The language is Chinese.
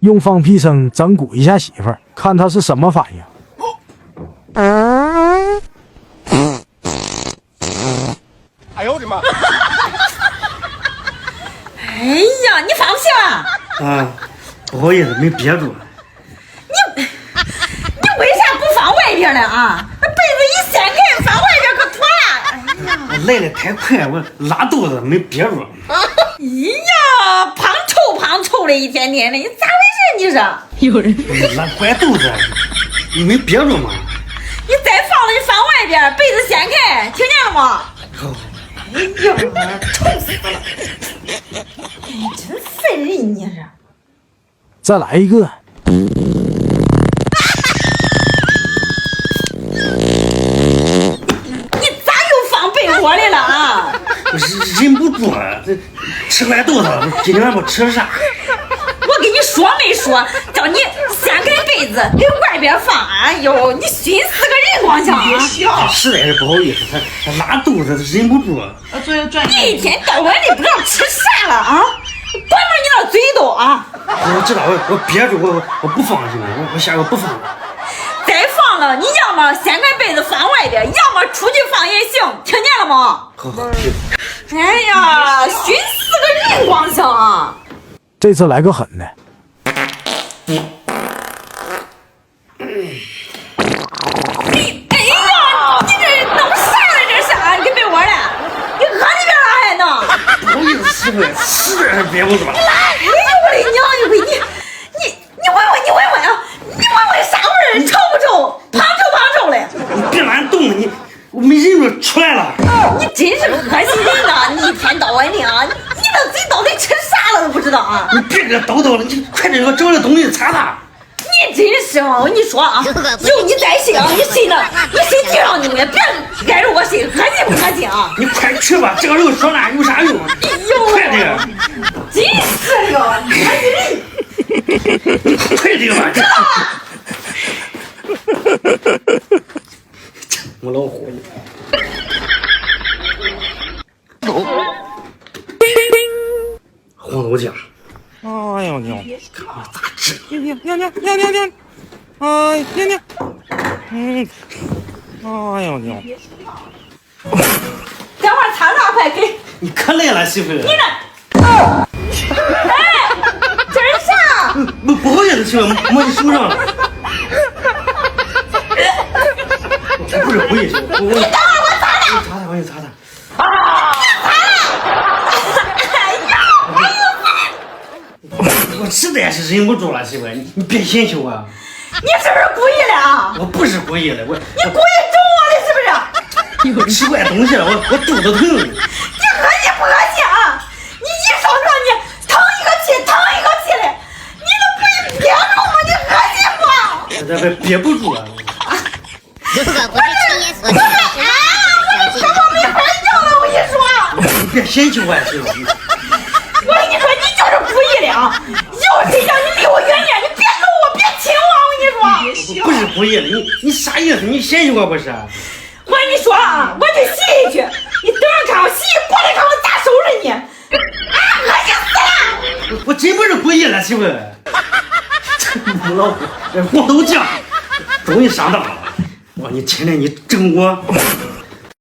用放屁声整蛊一下媳妇儿，看她是什么反应。哎呦我的妈！哎呀，你放屁了？啊，不好意思，没憋住。你为啥不放外边呢啊？那被子一掀开，放外边可妥了。哎呀，我来的太快，我拉肚子没憋住。哎呀，胖臭的，一天天的，你咋回事？你说有人拉怪肚子，你没憋住吗？你再放了，你放外边，被子掀开，听见了吗？好。哎呀，臭死了！哎，真烦人，你这。再来一个。你咋又放被窝里了啊？我是忍不住了，这吃坏肚子了。今天晚上不吃啥？我跟你说没说，叫你掀开被子给外边放。哎呦，你熏死个人光想啊！实在是不好意思，他拉肚子忍不住。你一天到晚的不知道吃啥了啊！关门你那嘴都啊！我知道，我憋住，我不放行吗？我下个不放了。再放了，你要么掀开被子放外边，要么出去放也行，听见了吗？好。哎呀，熏死个人光想啊！这次来个狠的。哎呀，你这弄啥了？这是啊？给被窝了？你喝里边了还能？不好意思，媳妇，实在是憋不住了。哎呦我的娘一回，你闻啊！你闻啥味儿？臭不臭？胖臭的。你别乱动，我没忍住出来了。你真是恶心人呐！你一天到晚的啊，你那嘴到底吃啥了都不知道啊！你别给他叨叨了，你快点给我找点东西擦擦。你真是啊！我跟你说啊，有你在睡啊，你睡地上你也别挨着我睡，恶心不恶心啊？你快去吧，这个时候说那有啥用？哎呦，快点！真是的，恶心人！快点吧！我老虎。黄豆浆。哎呦娘！看我咋治？娘！哎娘！哎呦娘！等会儿擦擦快给你可来了，媳妇。你那，哎，这是啥？不好意思，媳妇，摸你手上了。我不是故意，你等会儿我擦擦。我给你擦擦。我实在是忍不住了，媳妇，你别嫌弃我。你是不是故意的啊？我不是故意的，你故意整我的是不是？我吃坏东西了，我肚子疼。你恶心不恶心啊？你一说你疼一个气的，你都不憋住吗？你恶心不？这憋不住了。如果不是亲眼所见，我根本没法要了，我跟你说。你别嫌弃我，媳妇。我跟你说，你就是故意的啊！有谁叫你离我远点？你别搂我，别亲我！我跟你说，不是故意的，你啥意思？你嫌弃我不是？我跟你说啊，我去洗去，你等着看我洗，过来看我咋收拾你！啊，恶心死了！我真不是故意的，媳妇。母老虎，这黄豆酱终于上当了。哇，你天天你整我。